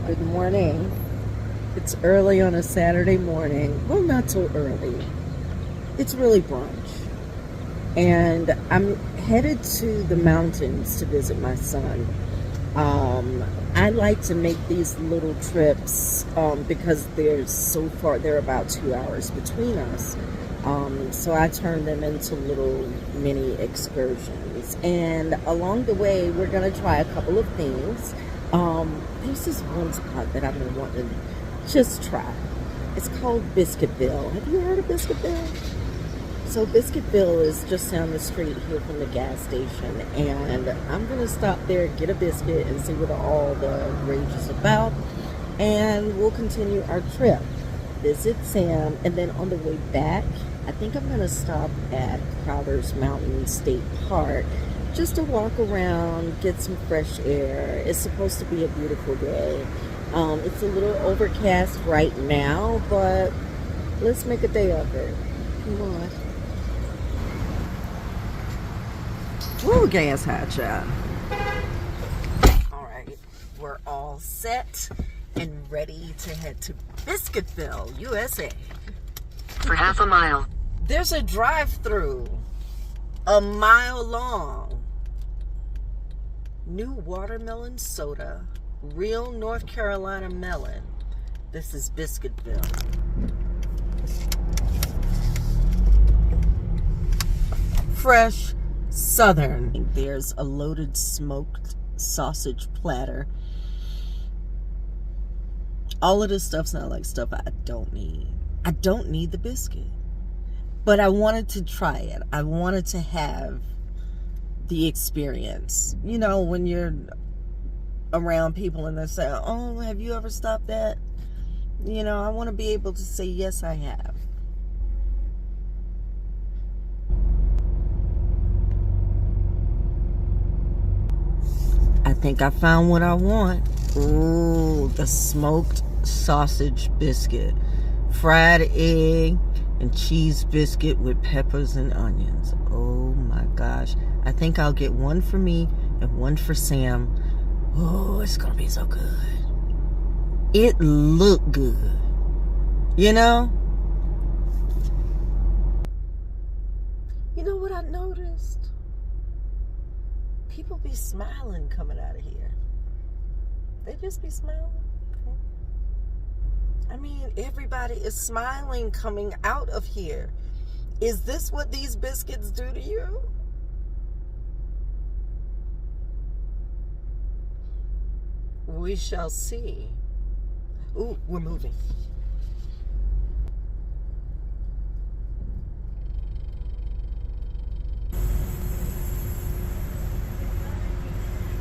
Good morning. It's early on a Saturday morning. Well, not so early. It's really brunch. And I'm headed to the mountains to visit my son. I like to make these little trips because they're about 2 hours between us. So I turn them into little mini excursions. And along the way, we're going to try a couple of things. There's this one spot that I've been wanting to just try. It's called Biscuitville. Have you heard of Biscuitville? So Biscuitville is just down the street here from the gas station, and I'm going to stop there, get a biscuit, and see what all the rage is about, and we'll continue our trip. Visit Sam, and then on the way back, I think I'm going to stop at Crowder's Mountain State Park just to walk around, get some fresh air. It's supposed to be a beautiful day. It's a little overcast right now, but let's make a day of it. Come on. Woo, gas high, child. All right, we're all set and ready to head to Biscuitville, USA. For half a mile. There's a drive-through a mile long. New watermelon soda, real North Carolina melon. This is Biscuitville. Fresh Southern. There's a loaded smoked sausage platter. All of this stuff sounds like stuff I don't need. I don't need the biscuit. But I wanted to try it. I wanted to have the experience. You know, when you're around people and they say, oh, have you ever stopped at? You know, I want to be able to say, yes, I have. I think I found what I want. Ooh, the smoked sausage biscuit. Fried egg and cheese biscuit with peppers and onions. Oh my gosh. I think I'll get one for me and one for Sam. Oh, it's gonna be so good. It looked good. You know? You know what I noticed? People be smiling coming out of here. They just be smiling. I mean, everybody is smiling coming out of here. Is this what these biscuits do to you? We shall see. Ooh, we're moving.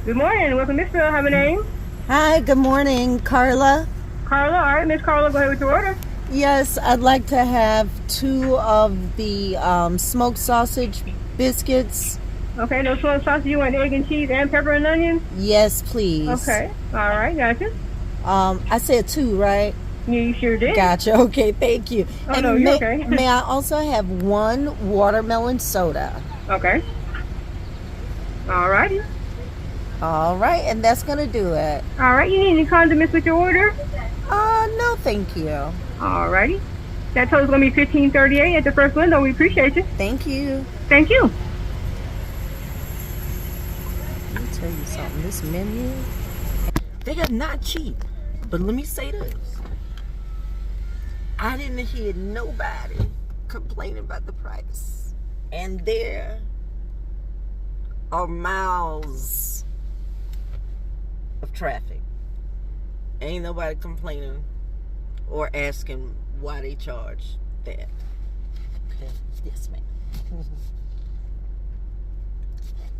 Good morning. Welcome to Missville. Have a name? Hi, good morning, Carla. Carla. All right, Miss Carla, go ahead with your order. Yes, I'd like to have 2 of the smoked sausage biscuits. Okay, no smoked sausage. You want egg and cheese and pepper and onions? Yes, please. Okay. All right, gotcha. I said 2, right? Yeah, you sure did. Gotcha. Okay, thank you. Oh, and no, you're okay. May I also have 1 watermelon soda? Okay. All righty. All right, and that's going to do it. All right, you need any condiments with your order? No, thank you. All righty. That total's going to be $15.38 at the first window. We appreciate you. Thank you. Thank you. Let me tell you something. This menu, they are not cheap. But let me say this. I didn't hear nobody complaining about the price. And there are miles of traffic. Ain't nobody complaining or asking why they charge that. Okay. Yes, ma'am.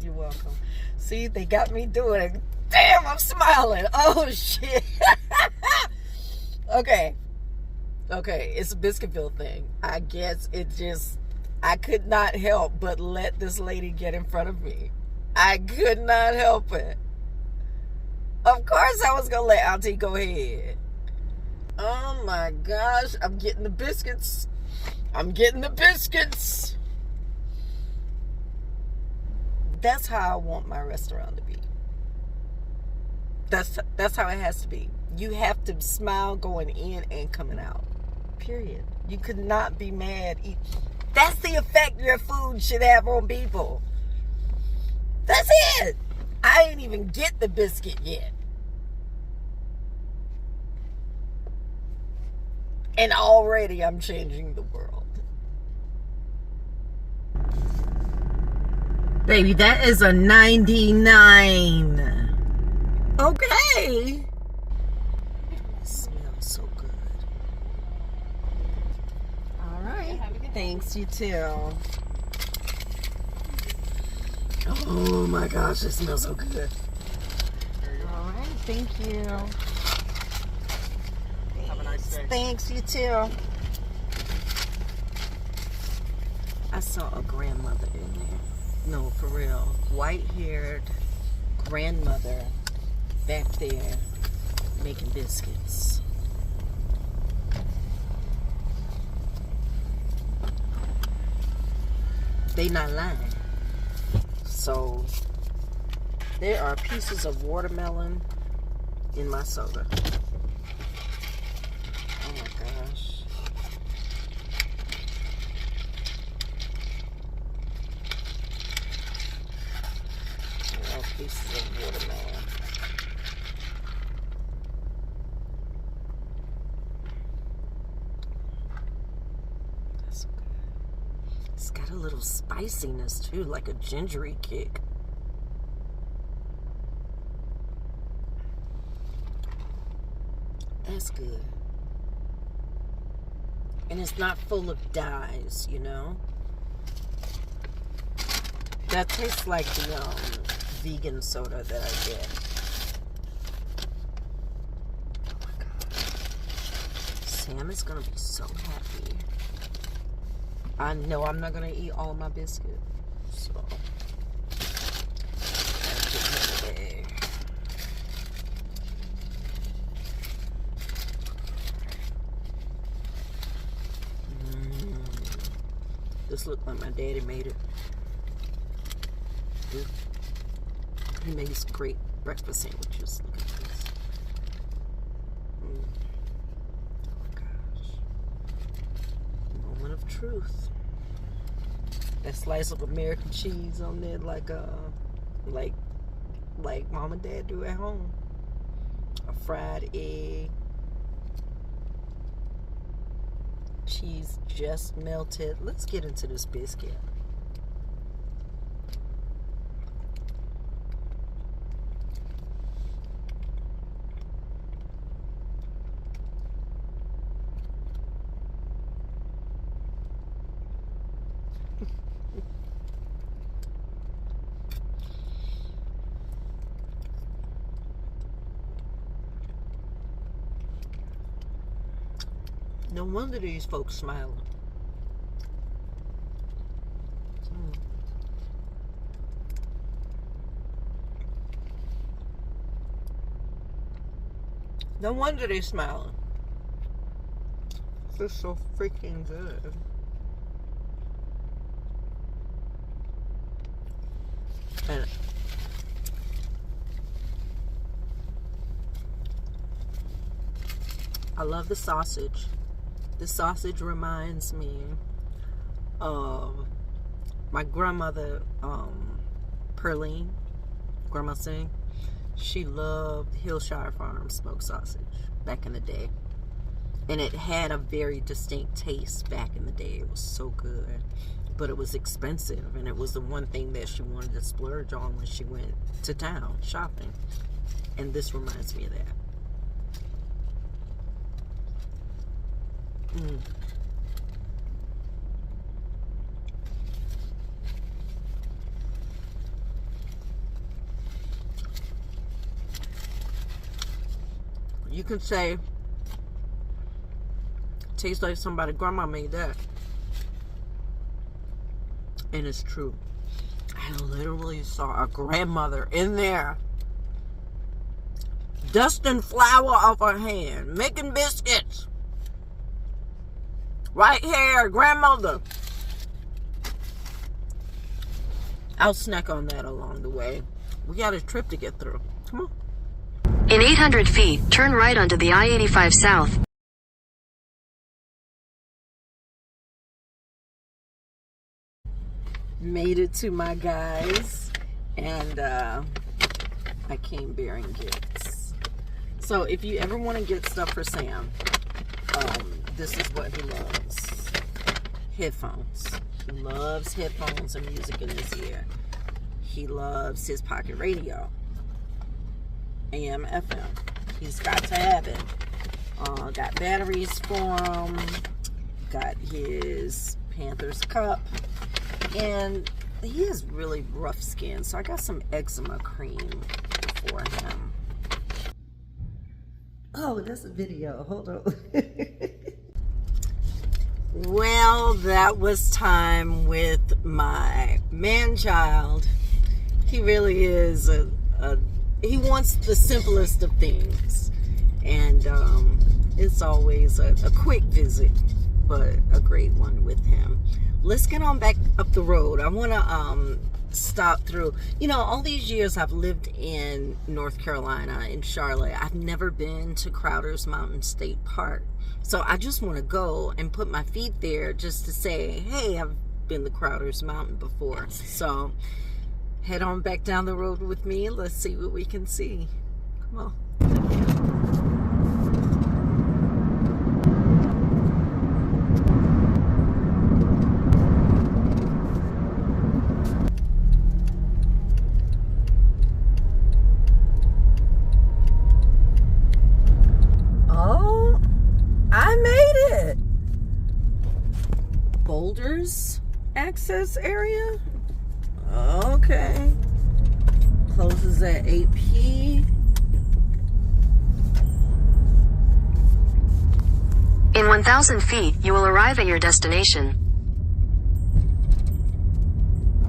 You're welcome. See, they got me doing it. Damn, I'm smiling. Oh, shit. Okay, it's a Biscuitville thing. I guess I could not help but let this lady get in front of me. I could not help it. Of course I was going to let Auntie go ahead. Oh my gosh, I'm getting the biscuits. That's how I want my restaurant to be. That's how it has to be. You have to smile going in and coming out. Period. You could not be mad. That's the effect your food should have on people. That's it. I ain't even get the biscuit yet. And already I'm changing the world. Baby, that is a 99. Okay. It smells so good. All right. Thanks, you too. Oh my gosh, it smells so good. All right, thank you. Have a nice day. Thanks, you too. I saw a grandmother in there. No, for real. White-haired grandmother back there making biscuits. They not lying. So there are pieces of watermelon in my soda. Oh my gosh. There are pieces of watermelon. That's so good. It's got a little spiciness too, like a gingery kick. That's good. And it's not full of dyes, you know? That tastes like the vegan soda that I get. Oh my God. Sam is gonna be so happy. I know I'm not gonna eat all of my biscuit. So gotta get him today. This looked like my daddy made it. He makes great breakfast sandwiches. Look at this. Oh gosh. Moment of truth. That slice of American cheese on there, like mom and dad do at home. A fried egg. Cheese just melted. Let's get into this biscuit. No wonder these folks smiling. No wonder they're smiling. This is so freaking good. And I love the sausage. The sausage reminds me of my grandmother, Perline, Grandma Singh. She loved Hillshire Farm smoked sausage back in the day. And it had a very distinct taste back in the day. It was so good. But it was expensive. And it was the one thing that she wanted to splurge on when she went to town shopping. And this reminds me of that. You can say, tastes like somebody grandma made that. And it's true. I literally saw a grandmother in there dusting flour off her hand, making biscuits. Right here, grandmother. I'll snack on that along the way. We got a trip to get through. Come on. In 800 feet, turn right onto the I-85 South. Made it to my guys, and I came bearing gifts. So if you ever want to get stuff for Sam, this is what he loves. Headphones. He loves headphones and music in his ear. He loves his pocket radio. AM, FM. He's got to have it. Got batteries for him. Got his Panthers cup. And he has really rough skin, so I got some eczema cream for him. Oh, that's a video. Hold on. Well, that was time with my man-child. He really is he wants the simplest of things. And it's always a quick visit, but a great one with him. Let's get on back up the road. I want to stop through. You know, all these years I've lived in North Carolina, in Charlotte. I've never been to Crowder's Mountain State Park. So I just want to go and put my feet there just to say, hey, I've been to Crowder's Mountain before. So head on back down the road with me. Let's see what we can see. Come on. Boulders access area. Okay. Closes at 8 p. In 1,000 feet, you will arrive at your destination.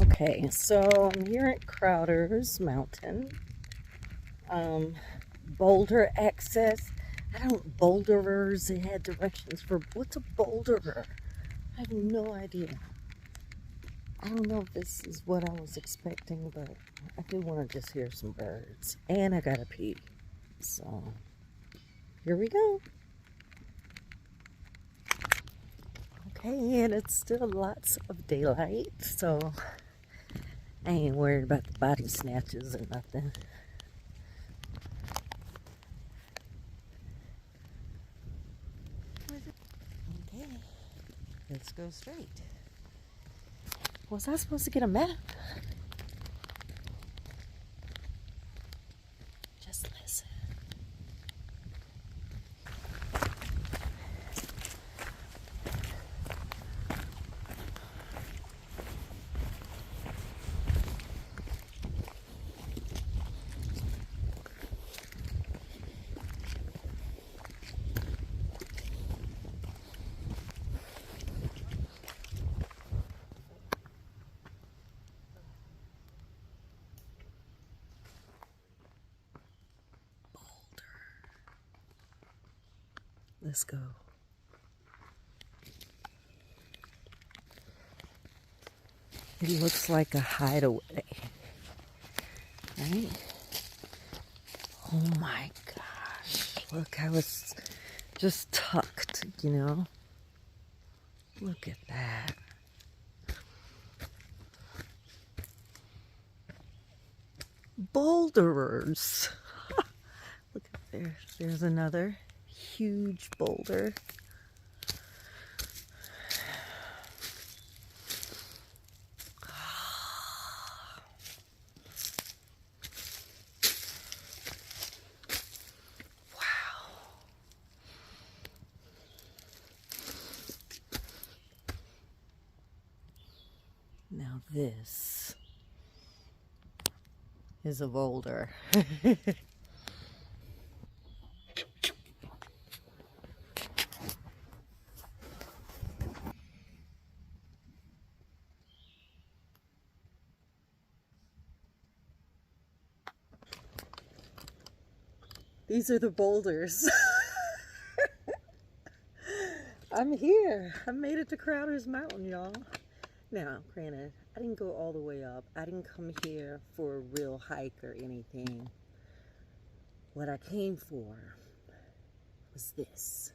Okay, so I'm here at Crowder's Mountain. Boulder access. I don't, boulderers, they had directions for, what's a boulderer? I have no idea. I don't know if this is what I was expecting, but I do want to just hear some birds. And I gotta pee. So, here we go. Okay, and it's still lots of daylight, so I ain't worried about the body snatches or nothing. Okay. Let's go straight. Was I supposed to get a map? Just listen. Let's go. It looks like a hideaway, right? Oh my gosh. Look, I was just tucked, you know? Look at that. Boulderers. Look at there. There's another huge boulder. Wow. Now this is a boulder. These are the boulders. I'm here. I made it to Crowder's Mountain, y'all. Now, granted, I didn't go all the way up. I didn't come here for a real hike or anything. What I came for was this.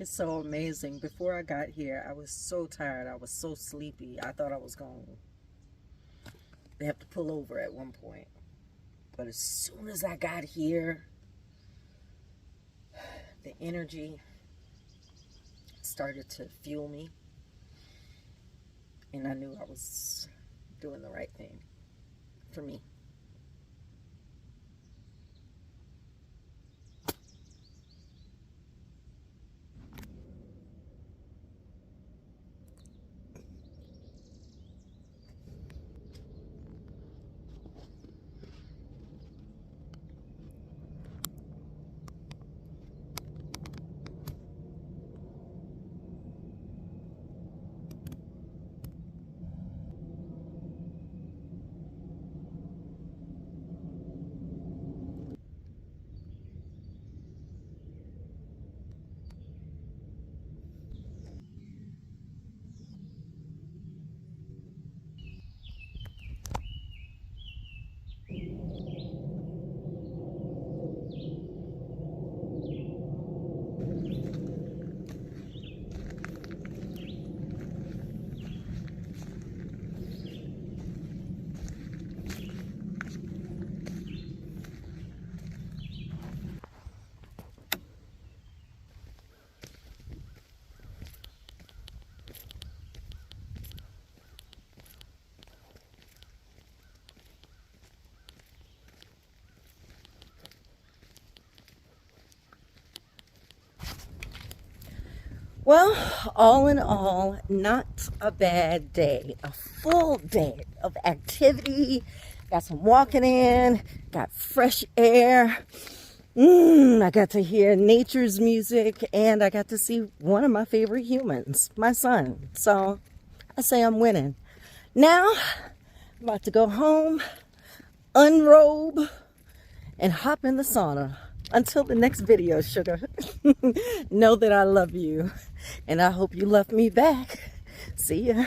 It's so amazing. Before I got here, I was so tired. I was so sleepy. I thought I was going to have to pull over at one point. But as soon as I got here, the energy started to fuel me. And I knew I was doing the right thing for me. Well, all in all, not a bad day. A full day of activity. Got some walking in, got fresh air. I got to hear nature's music, and I got to see one of my favorite humans, my son. So I say I'm winning. Now, I'm about to go home, unrobe, and hop in the sauna. Until the next video, sugar, know that I love you, and I hope you love me back. See ya.